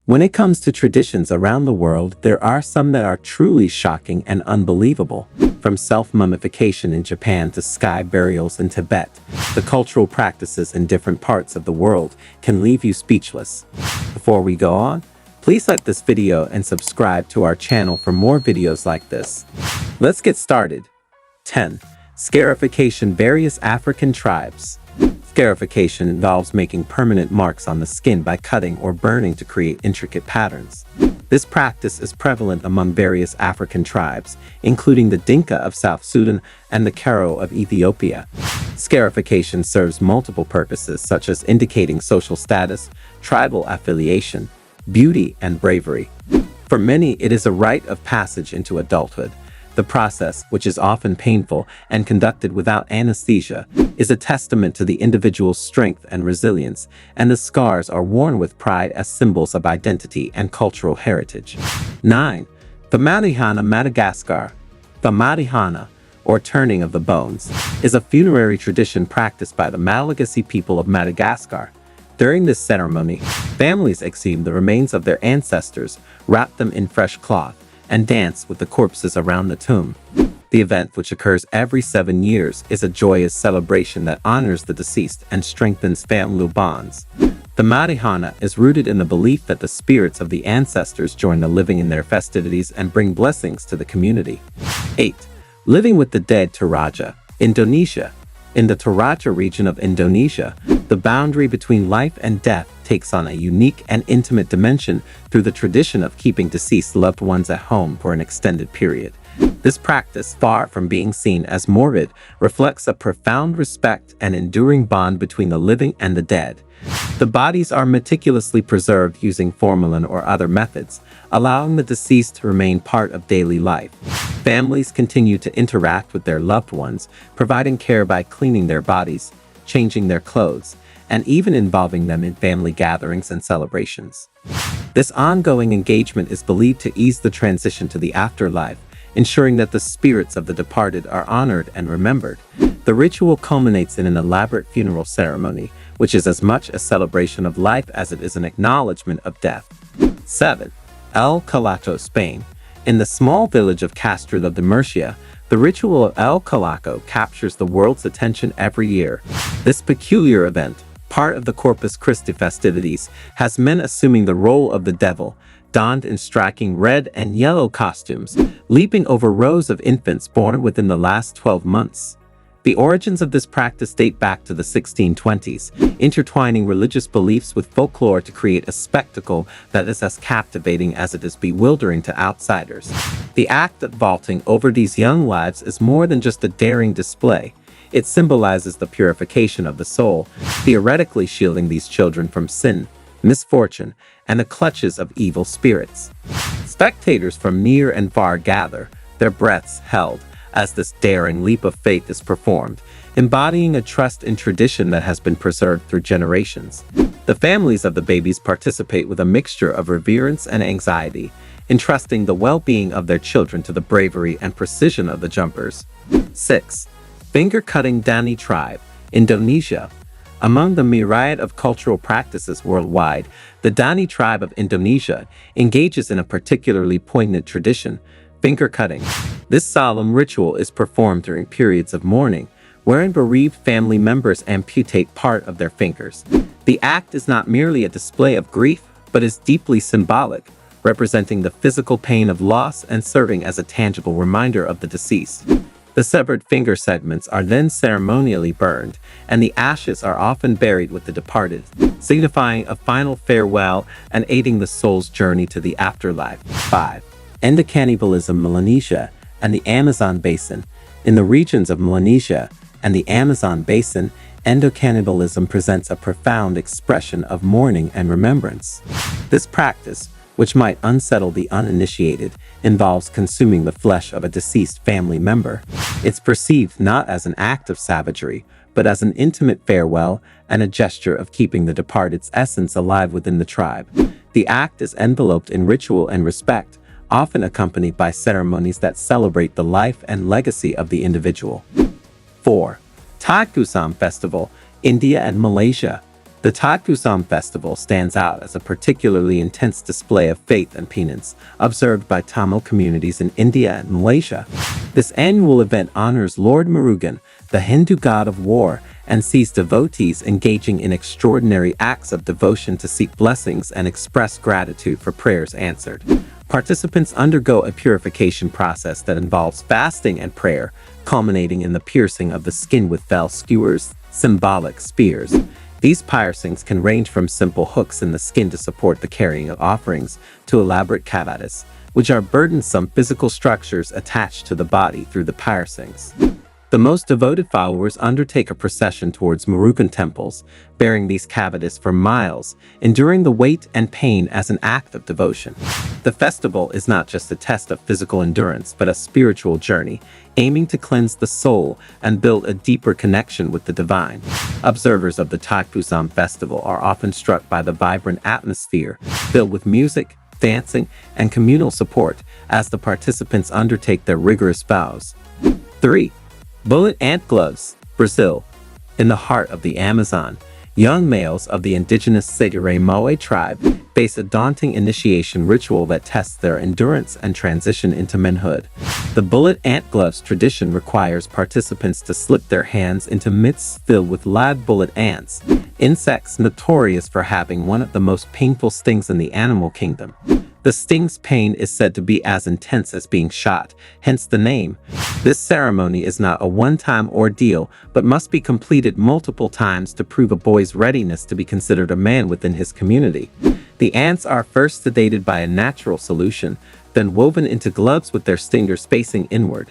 When it comes to traditions around the world, there are some that are truly shocking and unbelievable. From self-mummification in Japan to sky burials in Tibet, the cultural practices in different parts of the world can leave you speechless. Before we go on, please like this video and subscribe to our channel for more videos like this. Let's get started. 10. Scarification. Various African tribes. Scarification involves making permanent marks on the skin by cutting or burning to create intricate patterns. This practice is prevalent among various African tribes, including the Dinka of South Sudan and the Karo of Ethiopia. Scarification serves multiple purposes, such as indicating social status, tribal affiliation, beauty, and bravery. For many, it is a rite of passage into adulthood. The process, which is often painful and conducted without anesthesia, is a testament to the individual's strength and resilience, and the scars are worn with pride as symbols of identity and cultural heritage. 9. The Marihana, Madagascar. The Marihana, or turning of the bones, is a funerary tradition practiced by the Malagasy people of Madagascar. During this ceremony, families exhume the remains of their ancestors, wrap them in fresh cloth, and dance with the corpses around the tomb. The event, which occurs every 7 years, is a joyous celebration that honors the deceased and strengthens family bonds. The Marihana is rooted in the belief that the spirits of the ancestors join the living in their festivities and bring blessings to the community. 8. Living with the dead. Toraja, Indonesia. In the Toraja region of Indonesia, the boundary between life and death takes on a unique and intimate dimension through the tradition of keeping deceased loved ones at home for an extended period. This practice, far from being seen as morbid, reflects a profound respect and enduring bond between the living and the dead. The bodies are meticulously preserved using formalin or other methods, allowing the deceased to remain part of daily life. Families continue to interact with their loved ones, providing care by cleaning their bodies, changing their clothes, and even involving them in family gatherings and celebrations. This ongoing engagement is believed to ease the transition to the afterlife, ensuring that the spirits of the departed are honored and remembered. The ritual culminates in an elaborate funeral ceremony, which is as much a celebration of life as it is an acknowledgement of death. 7. El Calaco, Spain. In the small village of Castro de Murcia, the ritual of El Calaco captures the world's attention every year. This peculiar event, part of the Corpus Christi festivities, has men assuming the role of the devil, donned in striking red and yellow costumes, leaping over rows of infants born within the last 12 months. The origins of this practice date back to the 1620s, intertwining religious beliefs with folklore to create a spectacle that is as captivating as it is bewildering to outsiders. The act of vaulting over these young lives is more than just a daring display. It symbolizes the purification of the soul, theoretically shielding these children from sin, misfortune, and the clutches of evil spirits. Spectators from near and far gather, their breaths held, as this daring leap of faith is performed, embodying a trust in tradition that has been preserved through generations. The families of the babies participate with a mixture of reverence and anxiety, entrusting the well-being of their children to the bravery and precision of the jumpers. 6. Finger-cutting Dani tribe, Indonesia. Among the myriad of cultural practices worldwide, the Dani tribe of Indonesia engages in a particularly poignant tradition, finger-cutting. This solemn ritual is performed during periods of mourning, wherein bereaved family members amputate part of their fingers. The act is not merely a display of grief, but is deeply symbolic, representing the physical pain of loss and serving as a tangible reminder of the deceased. The severed finger segments are then ceremonially burned, and the ashes are often buried with the departed, signifying a final farewell and aiding the soul's journey to the afterlife. 5. Endocannibalism, Melanesia and the Amazon Basin. In the regions of Melanesia and the Amazon Basin, endocannibalism presents a profound expression of mourning and remembrance. This practice, which might unsettle the uninitiated, involves consuming the flesh of a deceased family member. It's perceived not as an act of savagery, but as an intimate farewell and a gesture of keeping the departed's essence alive within the tribe. The act is enveloped in ritual and respect, often accompanied by ceremonies that celebrate the life and legacy of the individual. 4. Thaipusam Festival, India and Malaysia. The Thaipusam festival stands out as a particularly intense display of faith and penance, observed by Tamil communities in India and Malaysia. This annual event honors Lord Murugan, the Hindu god of war, and sees devotees engaging in extraordinary acts of devotion to seek blessings and express gratitude for prayers answered. Participants undergo a purification process that involves fasting and prayer, culminating in the piercing of the skin with fell skewers, symbolic spears. These piercings can range from simple hooks in the skin to support the carrying of offerings to elaborate kavadas, which are burdensome physical structures attached to the body through the piercings. The most devoted followers undertake a procession towards Murugan temples, bearing these kavadas for miles, enduring the weight and pain as an act of devotion. The festival is not just a test of physical endurance, but a spiritual journey, aiming to cleanse the soul and build a deeper connection with the divine. Observers of the Thaipusam festival are often struck by the vibrant atmosphere, filled with music, dancing, and communal support as the participants undertake their rigorous vows. 3. Bullet ant gloves, Brazil. In the heart of the Amazon, young males of the indigenous Segure Moe tribe face a daunting initiation ritual that tests their endurance and transition into manhood. The bullet ant gloves tradition requires participants to slip their hands into mitts filled with live bullet ants, insects notorious for having one of the most painful stings in the animal kingdom. The sting's pain is said to be as intense as being shot, hence the name. This ceremony is not a one-time ordeal, but must be completed multiple times to prove a boy's readiness to be considered a man within his community. The ants are first sedated by a natural solution, then woven into gloves with their stingers facing inward.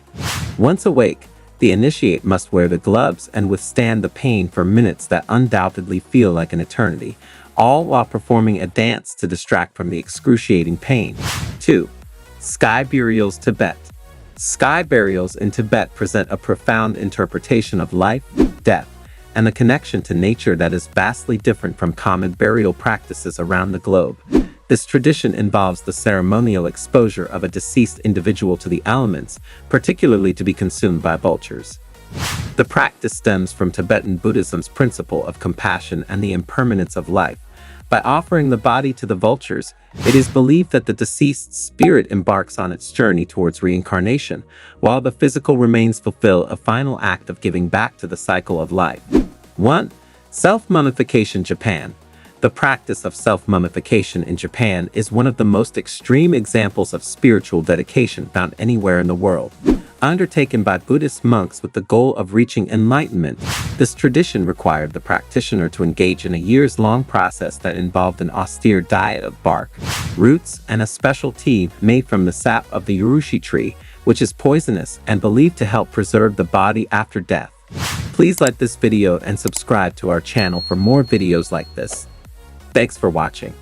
Once awake, the initiate must wear the gloves and withstand the pain for minutes that undoubtedly feel like an eternity, all while performing a dance to distract from the excruciating pain. 2. Sky burials, Tibet. Sky burials in Tibet present a profound interpretation of life, death, and a connection to nature that is vastly different from common burial practices around the globe. This tradition involves the ceremonial exposure of a deceased individual to the elements, particularly to be consumed by vultures. The practice stems from Tibetan Buddhism's principle of compassion and the impermanence of life. By offering the body to the vultures, it is believed that the deceased's spirit embarks on its journey towards reincarnation, while the physical remains fulfill a final act of giving back to the cycle of life. 1. Self-mummification, Japan. The practice of self-mummification in Japan is one of the most extreme examples of spiritual dedication found anywhere in the world. Undertaken by Buddhist monks with the goal of reaching enlightenment, this tradition required the practitioner to engage in a years-long process that involved an austere diet of bark, roots, and a special tea made from the sap of the urushi tree, which is poisonous and believed to help preserve the body after death. Please like this video and subscribe to our channel for more videos like this. Thanks for watching.